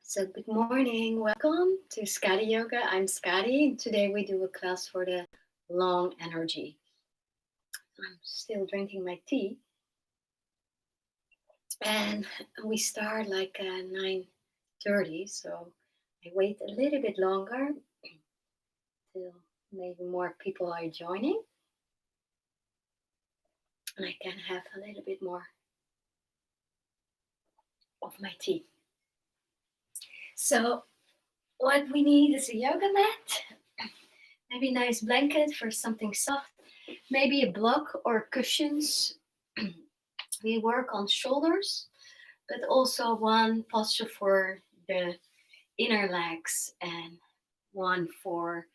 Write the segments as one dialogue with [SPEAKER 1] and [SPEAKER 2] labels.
[SPEAKER 1] So good morning, welcome to Skadi Yoga. I'm Skadi. Today we do a class for the long energy. I'm still drinking my tea, and we start like 9:30. So I wait a little bit longer till maybe more people are joining, and I can have a little bit more of my tea. So what we need is a yoga mat, maybe a nice blanket for something soft, maybe a block or cushions. We work on shoulders, but also one posture for the inner legs and one for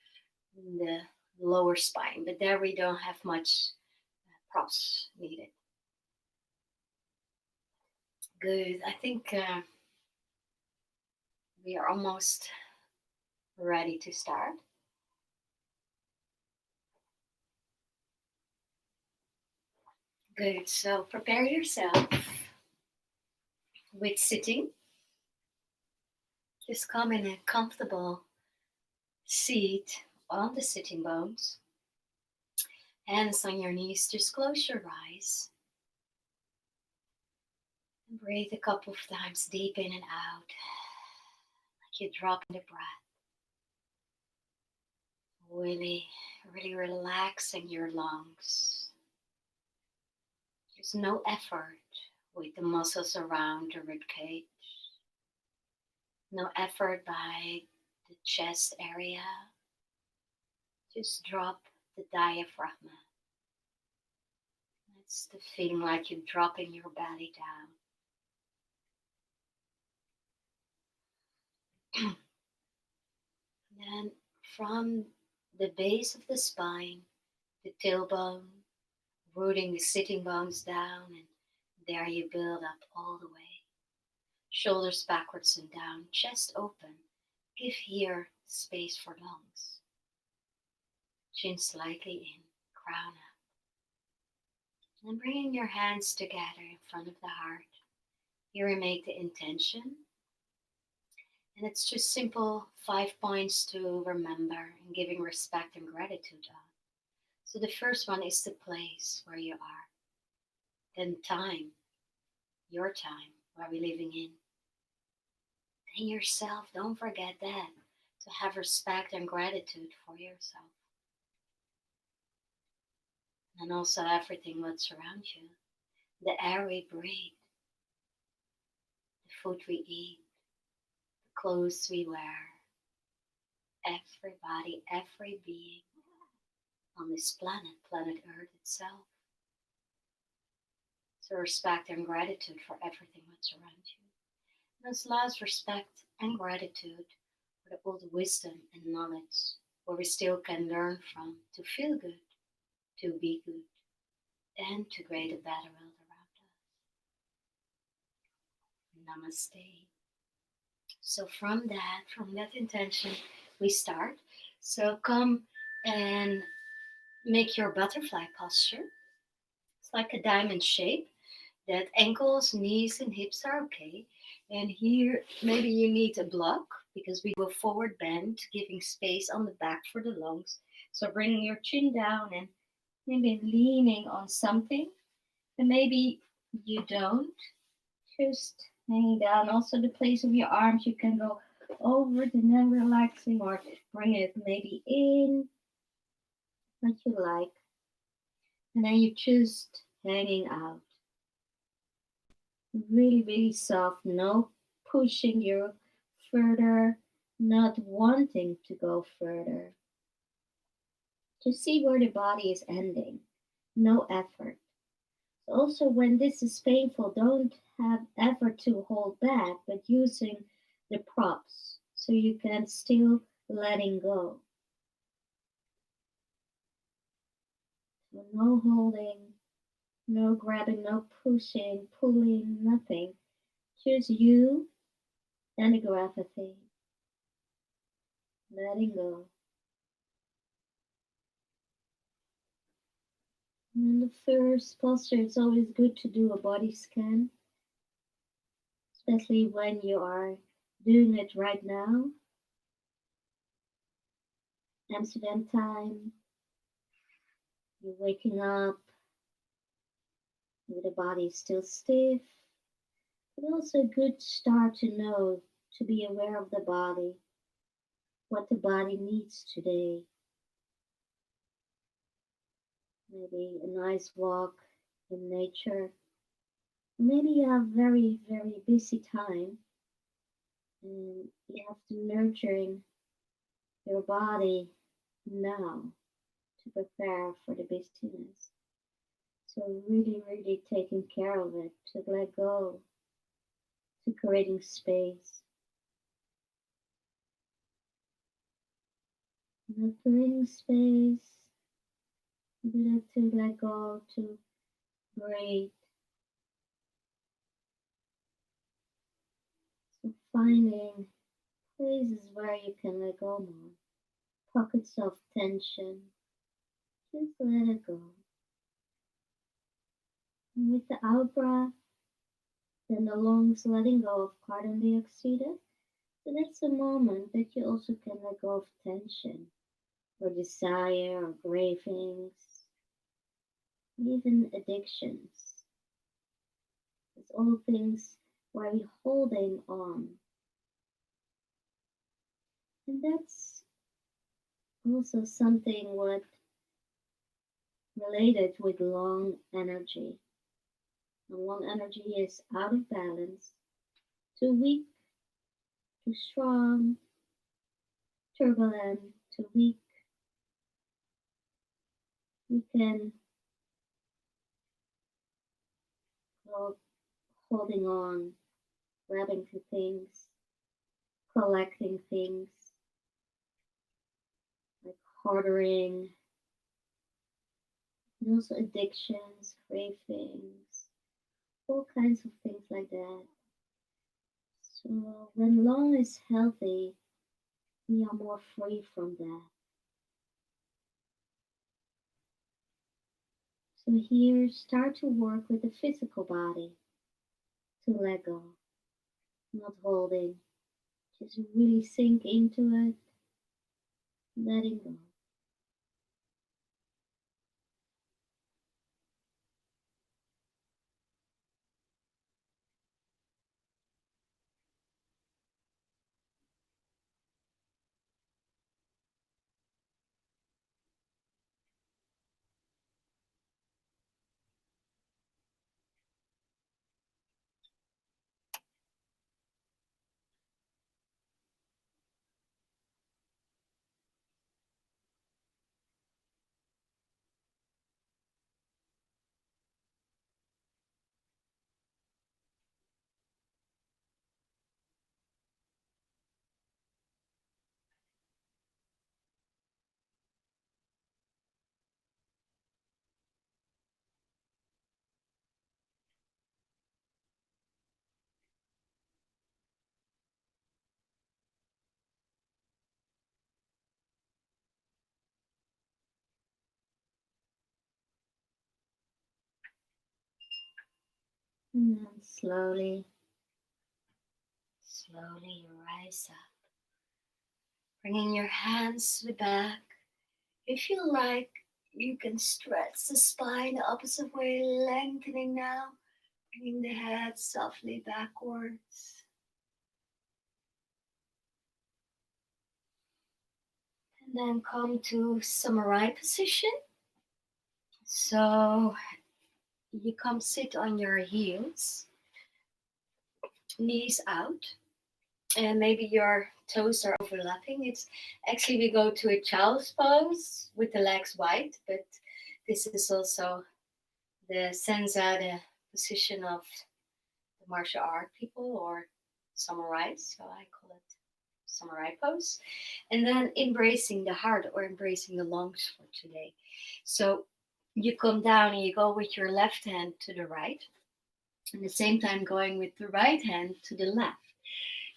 [SPEAKER 1] the lower spine. But there we don't have much props needed. Good. I think we are almost ready to start. Good. So prepare yourself with sitting. Just come in a comfortable seat on the sitting bones. Hands on your knees. Just close your eyes. And breathe a couple of times deep in and out. Like you drop in the breath. Really, really relaxing your lungs. There's no effort with the muscles around the rib cage. No effort by the chest area. Just drop the diaphragm. It's the feeling like you're dropping your belly down. Then from the base of the spine, the tailbone, rooting the sitting bones down, and there you build up all the way. Shoulders backwards and down, chest open. Give here space for lungs. Chin slightly in, crown up. And bringing your hands together in front of the heart. Here we make the intention. And it's just simple 5 points to remember and giving respect and gratitude on. So the first one is the place where you are. Then time, your time, where we're living in. And yourself, don't forget that. To have respect and gratitude for yourself. And also everything what's around you. The air we breathe. The food we eat. The clothes we wear. Everybody, every being on this planet, planet Earth itself. So respect and gratitude for everything that's around you. And as last, respect and gratitude for all the wisdom and knowledge where we still can learn from to feel good, to be good, and to create a better world around us. Namaste. So from that intention, we start. So come and make your butterfly posture. It's like a diamond shape that ankles, knees, and hips are okay. And here, maybe you need a block because we go forward bend, giving space on the back for the lungs. So bringing your chin down and maybe leaning on something. And maybe you don't. Just hanging down. Also, the place of your arms, you can go over it and then relaxing or bring it maybe in, what you like. And then you just hanging out. Really, really soft. No pushing you further, not wanting to go further. Just see where the body is ending. No effort. Also, when this is painful, don't have effort to hold back, but using the props so you can still letting go. So no holding, no grabbing, no pushing, pulling, nothing. Just you and the gravity. Letting go. And the first posture, it's always good to do a body scan, especially when you are
[SPEAKER 2] doing it right now. Amsterdam time, you're waking up with the body still stiff, but also a good start to know, to be aware of the body, what the body needs today. Maybe a nice walk in nature. Maybe you have very, very busy time and you have to nurturing your body now to prepare for the busyness. So really, really taking care of it, to let go, to creating space. Not creating space, but to let go, to breathe. So finding places where you can let go more. Pockets of tension, just let it go. And with the out breath, then the lungs letting go of carbon dioxide. So that's a moment that you also can let go of tension or desire or cravings, even addictions. It's all things where we're holding on. And that's also something what related with lung energy. And lung energy is out of balance, too weak, too strong, turbulent, too weak. We can go holding on, grabbing to things, collecting things, like hoarding, and also addictions, cravings, all kinds of things like that. So when lung is healthy, we are more free from that. So here, start to work with the physical body to let go, not holding, just really sink into it, letting go. And then slowly, slowly you rise up, bringing your hands to the back. If you like, you can stretch the spine the opposite way, lengthening now, bringing the head softly backwards. And then come to samurai position. So you come sit on your heels, knees out, and maybe your toes are overlapping. It's actually we go to a child's pose with the legs wide, but this is also the senza, the position of the martial art people or samurais. So I call it samurai pose. And then embracing the heart or embracing the lungs for today. So you come down and you go with your left hand to the right, and at the same time going with the right hand to the left.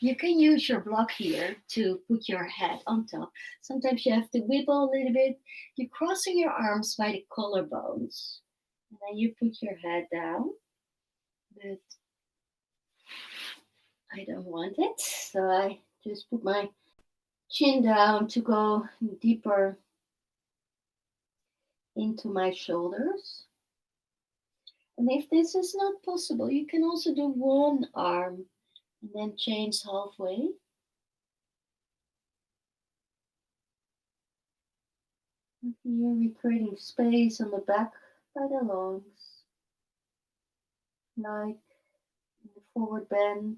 [SPEAKER 2] You can use your block here to put your head on top. Sometimes you have to wibble a little bit. You're crossing your arms by the collarbones. And then you put your head down. But
[SPEAKER 1] I don't want it. So I just put my chin down to go deeper into my shoulders. And if this is not possible, you can also do one arm and then change halfway. And here we're creating space on the back by the lungs, like in the forward bend,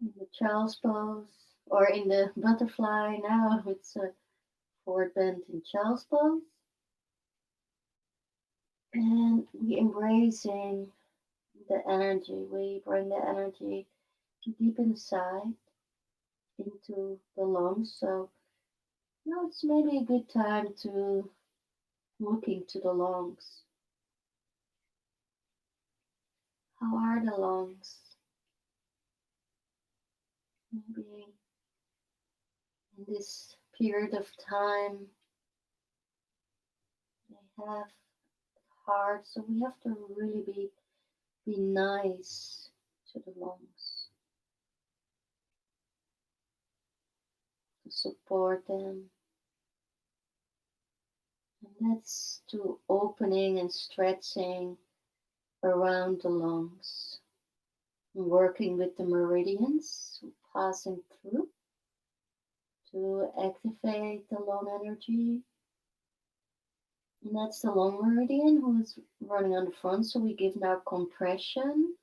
[SPEAKER 1] in the child's pose, or in the butterfly. Now it's a forward bend in child's pose. And we embracing the energy. We bring the energy deep inside into the lungs. So now it's maybe a good time to look into the lungs. How are the lungs? Maybe in this period of time they have hard, so we have to really be nice to the lungs, to support them. And let's do opening and stretching around the lungs, working with the meridians, passing through to activate the lung energy. And that's the lung meridian who is running on the front. So we give now compression.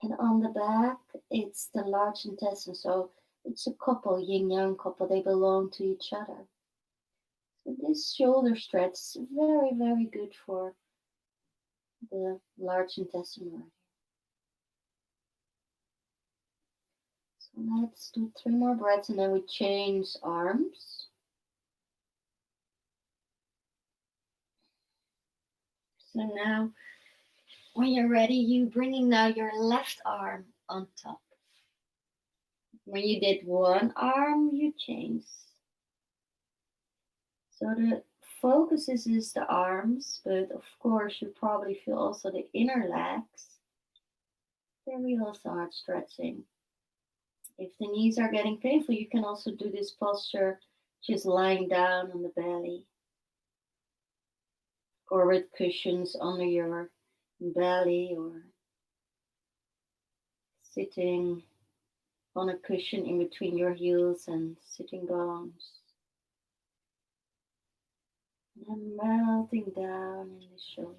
[SPEAKER 1] And on the back, it's the large intestine. So it's a couple, yin yang couple, they belong to each other. So this shoulder stretch is very, very good for the large intestine meridian. So let's do 3 more breaths and then we change arms. So now, when you're ready, you bringing now your left arm on top. When you did one arm, you change. So the focus is the arms, but of course you probably feel also the inner legs. Then we also start stretching. If the knees are getting painful, you can also do this posture just lying down on the belly or with cushions under your belly or sitting on a cushion in between your heels and sitting bones. And then melting down in the shoulders.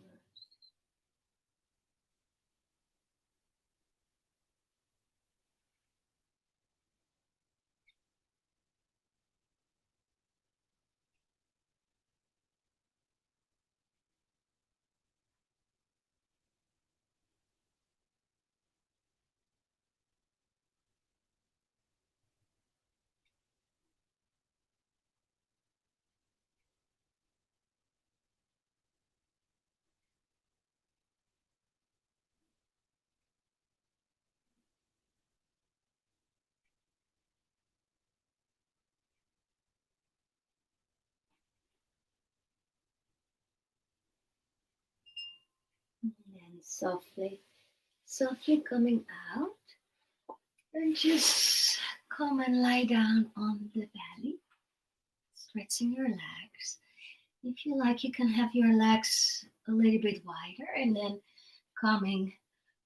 [SPEAKER 1] And then softly coming out. And just come and lie down on the belly, stretching your legs. If you like, you can have your legs a little bit wider and then coming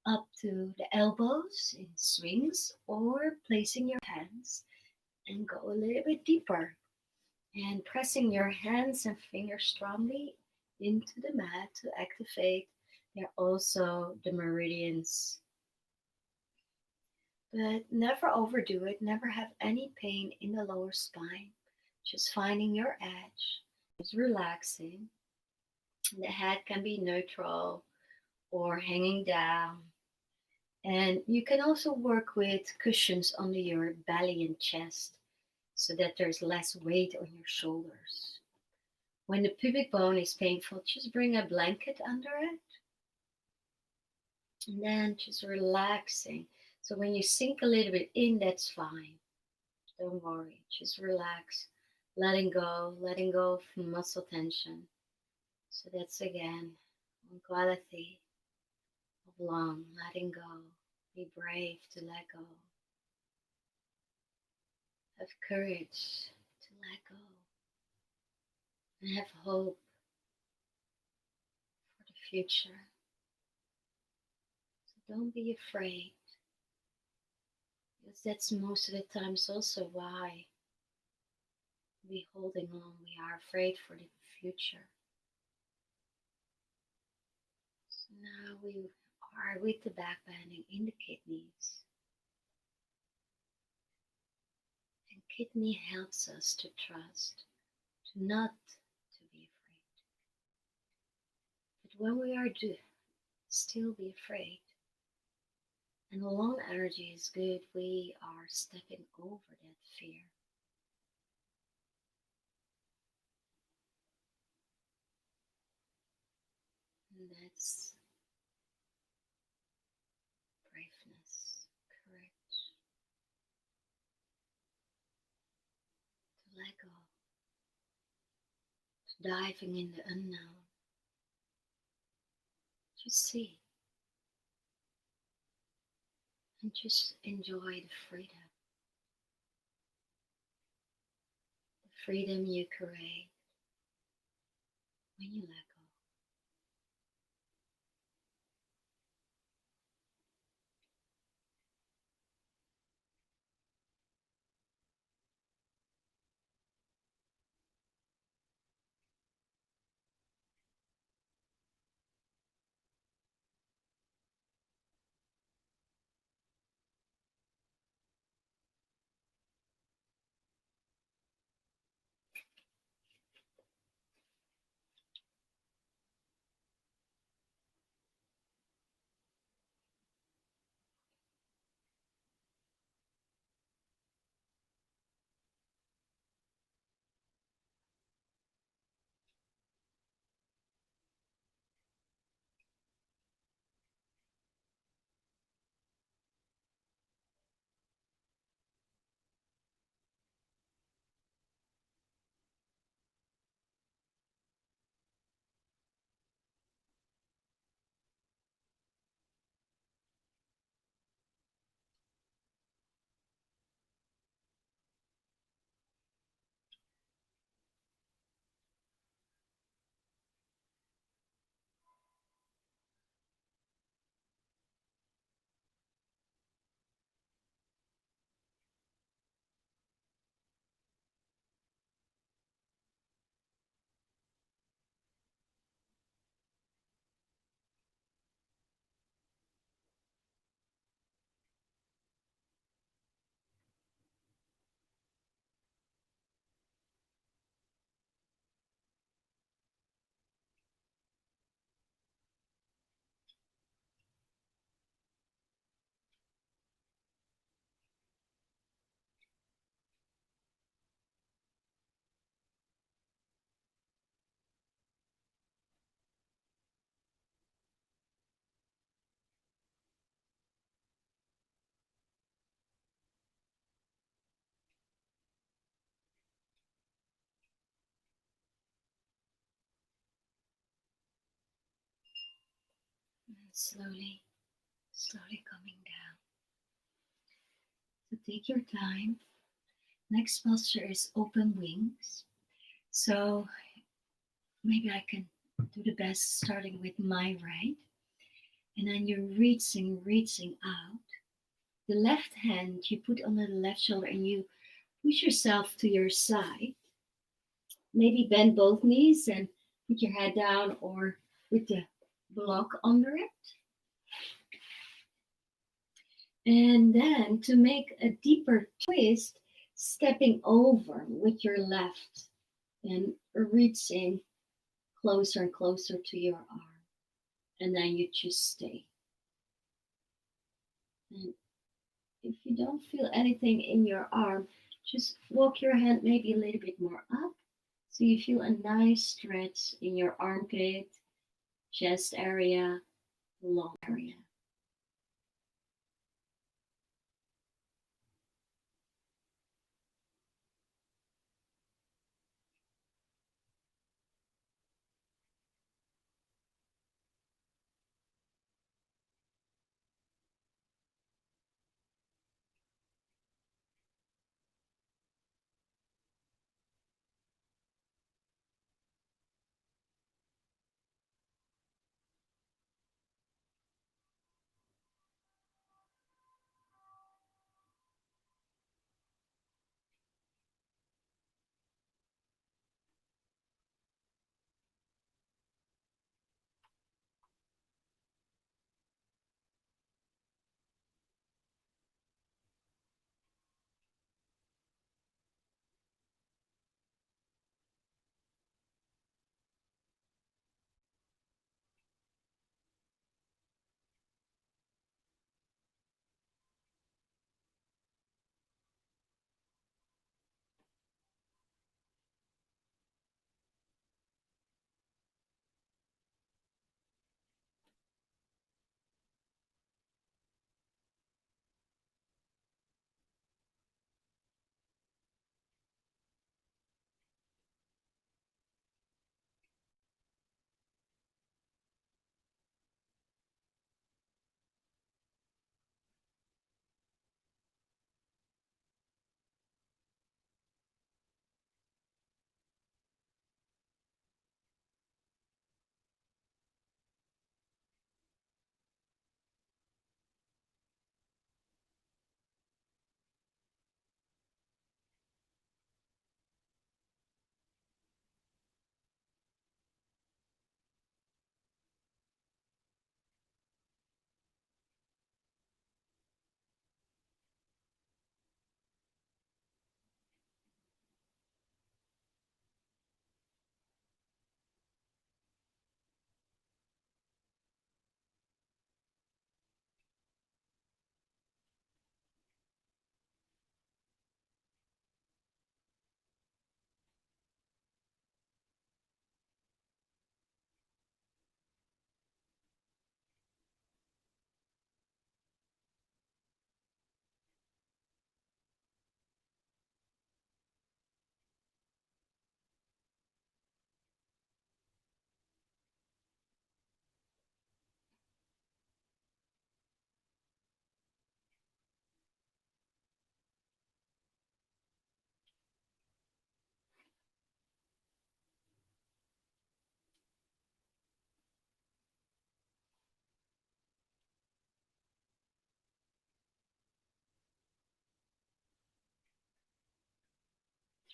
[SPEAKER 1] up to the elbows in swings or placing your hands and go a little bit deeper and pressing your hands and fingers strongly into the mat to activate there also the meridians. But never overdo it, never have any pain in the lower spine. Just finding your edge, just relaxing. The head can be neutral or hanging down. And you can also work with cushions under your belly and chest so that there's less weight on your shoulders. When the pubic bone is painful, just bring a blanket under it and then just relaxing. So when you sink a little bit in, that's fine. Don't worry, just relax, letting go of muscle tension. So that's again one quality of lung, letting go, Be brave to let go. Have courage to let go. And have hope for the future. So don't be afraid. Because that's most of the times also why we holding on. We are afraid for the future. So now we are with the back bending in the kidneys. And kidney helps us to trust, to not to be afraid. But when we are still be afraid, and the lung energy is good, we are stepping over that fear. And that's braveness, courage, to let go, to diving in the unknown. Just see and just enjoy the freedom you create when you let go. And slowly, slowly coming down. So take your time. Next posture is open wings. So maybe I can do the best starting with my right. And then you're reaching out. The left hand you put on the left shoulder and you push yourself to your side. Maybe bend both knees and put your head down or with the block under it. And then to make a deeper twist, stepping over with your left and reaching closer and closer to your arm. And then you just stay. And if you don't feel anything in your arm, just walk your hand maybe a little bit more up. So you feel a nice stretch in your armpit, chest area, lung area.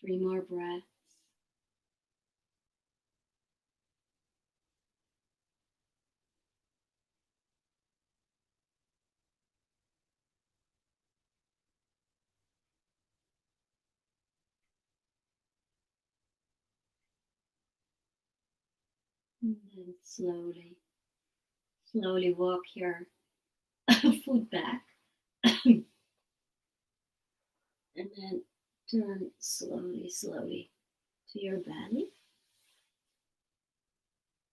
[SPEAKER 1] 3 more breaths. And then slowly walk your foot back. And then turn slowly to your belly.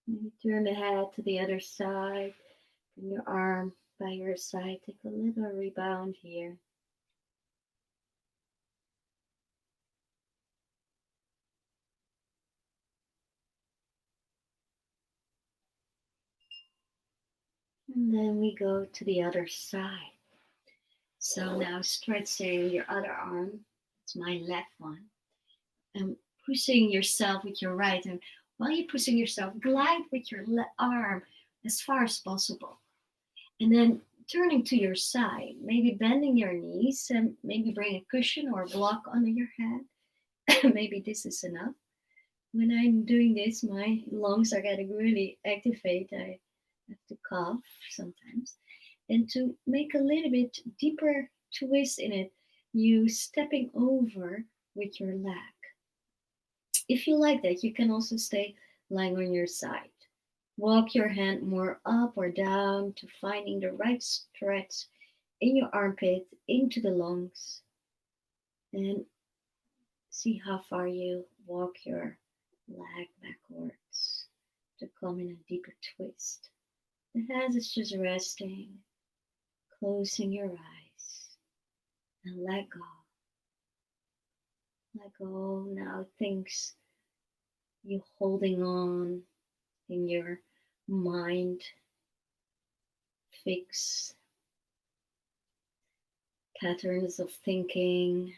[SPEAKER 1] Maybe turn the head to the other side. Bring your arm by your side. Take a little rebound here. And then we go to the other side. So now stretching your other arm. It's my left one. And pushing yourself with your right. And while you're pushing yourself, glide with your arm as far as possible. And then turning to your side, maybe bending your knees and maybe bring a cushion or a block under your head. Maybe this is enough. When I'm doing this, my lungs are getting really activated. I have to cough sometimes. And to make a little bit deeper twist in it, you stepping over with your leg. If you like that, you can also stay lying on your side. Walk your hand more up or down to finding the right stretch in your armpit into the lungs. And see how far you walk your leg backwards to come in a deeper twist. The head is just resting, closing your eyes, and let go. Let go now things you holding on in your mind, fix patterns of thinking,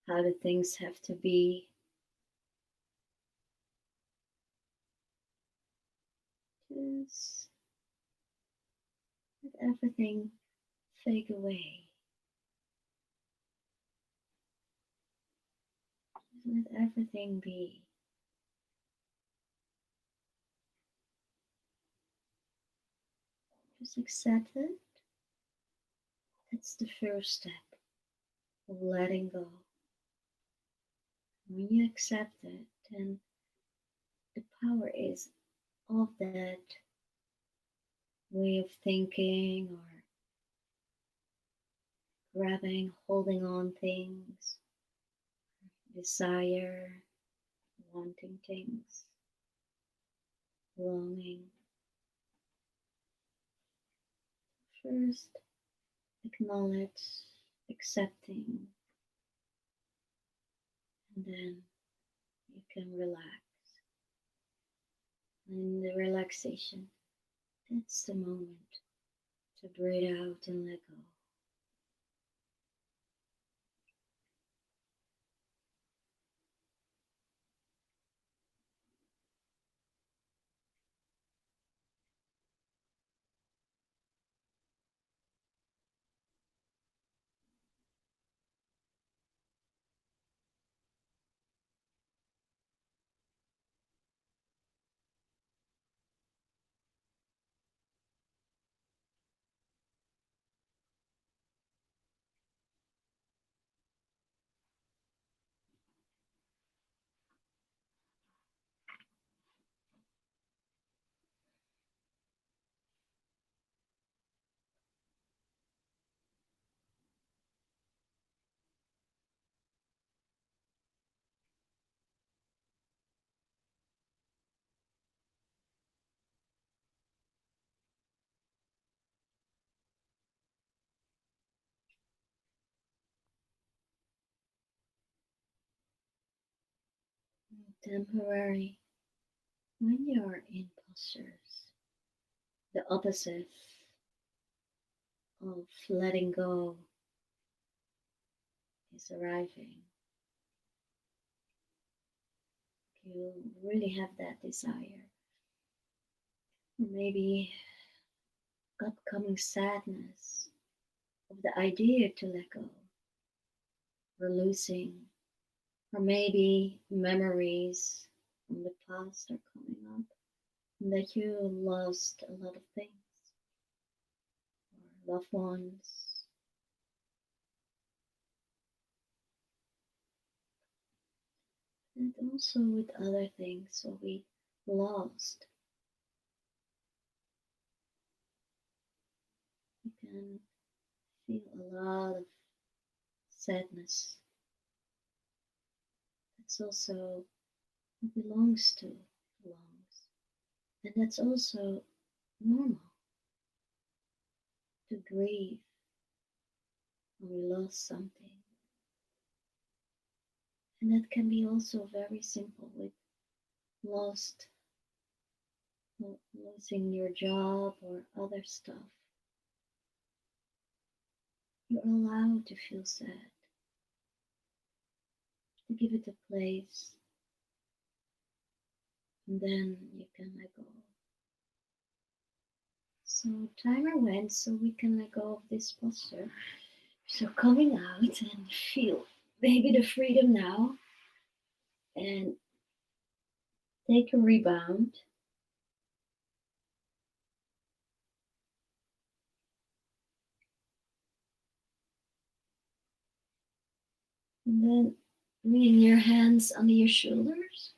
[SPEAKER 1] how the things have to be. Just let everything fade away. Just let everything be. Just accept it. That's the first step of letting go. When you accept it, then the power is of that way of thinking or grabbing, holding on things, desire, wanting things, longing. First, acknowledge, accepting, and then you can relax. And in the relaxation, that's the moment to breathe out and let go. Temporary, when you're in postures, the opposite of letting go is arriving. You really have that desire. Maybe upcoming sadness of the idea to let go or losing
[SPEAKER 2] Or maybe memories from the past are coming up, and that you lost a lot of things, or loved ones, and also with other things what we lost. You can feel a lot of sadness. That's also what belongs, and that's also normal to grieve when we lost something. And that can be also very simple with lost losing your job or other stuff. You're allowed to feel sad, to give it a place, and then you can let go. So timer went, so we can let go of this posture. So coming out and feel maybe the freedom now, and take a rebound. And then bring your hands under your shoulders.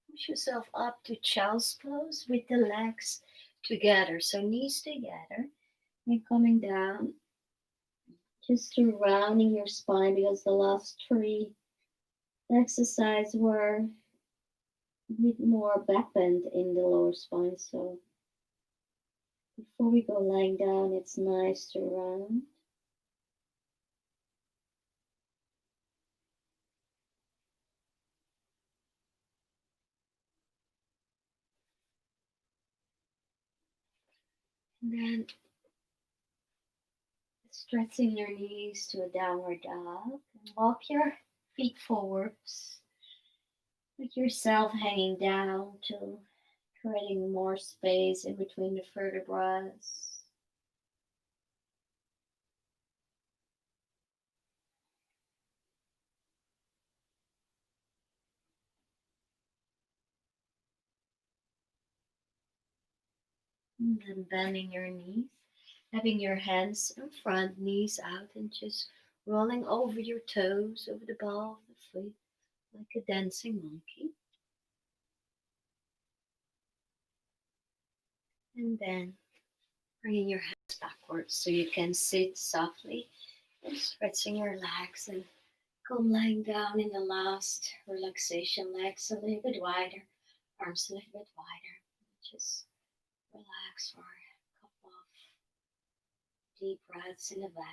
[SPEAKER 2] Push yourself up to child's pose with the legs together. So knees together. And coming down, just to rounding your spine, because the last three exercises were a bit more back bend in the lower spine. So before we go lying down, it's nice to round. And then stretching your knees to a downward dog. And walk your feet forwards with yourself hanging down to creating more space in between the vertebrae. And then bending your knees, having your hands in front, knees out, and just rolling over your toes, over the ball of the foot, like a dancing monkey. And then bringing your hands backwards so you can sit softly and stretching your legs and come lying down in the last relaxation. Legs a little bit wider, arms a little bit wider. Just relax for a couple of deep breaths in the belly.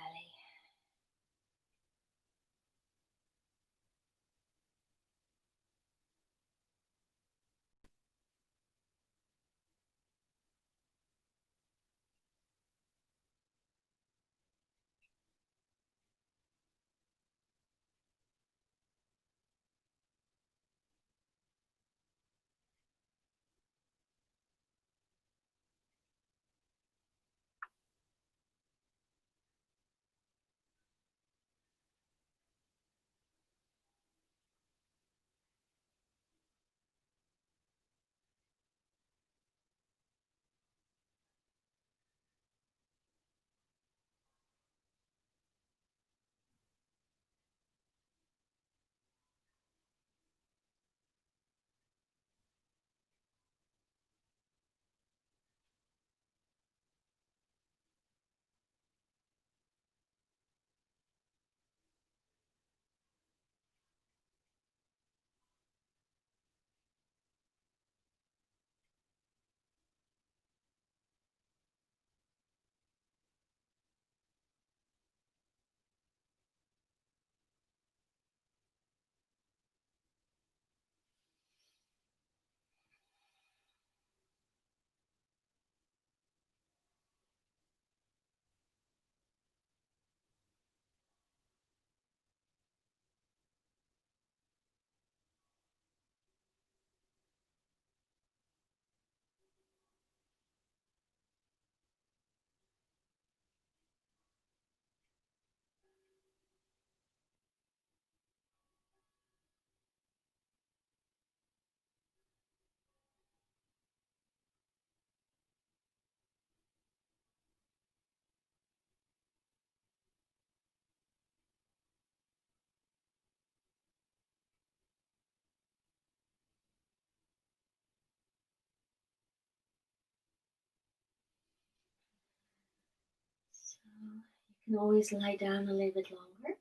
[SPEAKER 2] You can always lie down a little bit longer.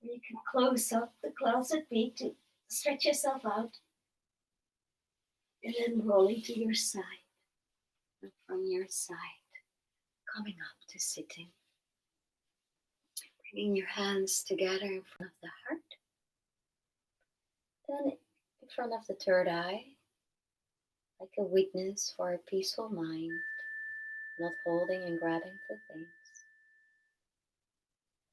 [SPEAKER 2] Or you can close up the closet feet to stretch yourself out. And then rolling to your side.
[SPEAKER 1] And from your side, coming up to sitting. Bringing your hands together in front of the heart. Then in front of the third eye, like a witness for a peaceful mind, not holding and grabbing for things.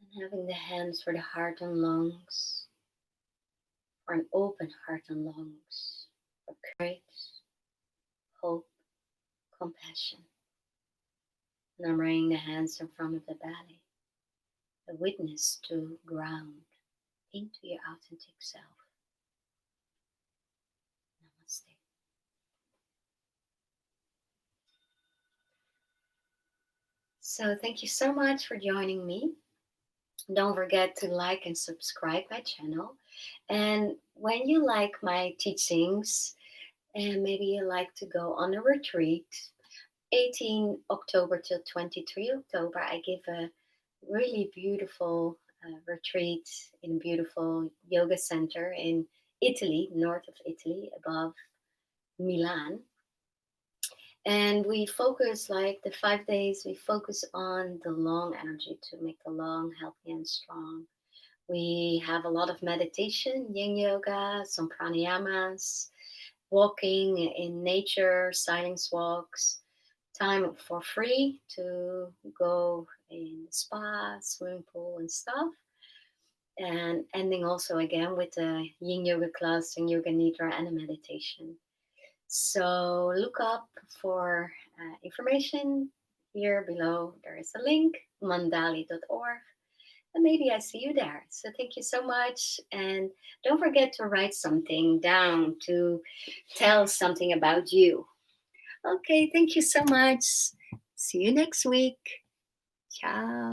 [SPEAKER 1] And having the hands for the heart and lungs, for an open heart and lungs, for courage, hope, compassion. And I'm bringing the hands in front of the belly, a witness to ground into your authentic self. Namaste. So thank you so much for joining me. Don't forget to like and subscribe my channel. And when you like my teachings, and maybe you like to go on a retreat, 18 October till 23 October, I give a really beautiful retreat in a beautiful yoga center in Italy, north of Italy, above Milan. And we focus, like the 5 days, we focus on the lung energy to make the lung healthy and strong. We have a lot of meditation, Yin Yoga, some pranayamas, walking in nature, silence walks, time for free to go in spa, swimming pool, and stuff. And ending also again with a Yin Yoga class and Yoga Nidra and a meditation. So look up for information here below. There is a link, mandali.org, and maybe I see you there. So thank you so much. And don't forget to write something down to tell something about you. Okay, thank you so much. See you next week. Ciao.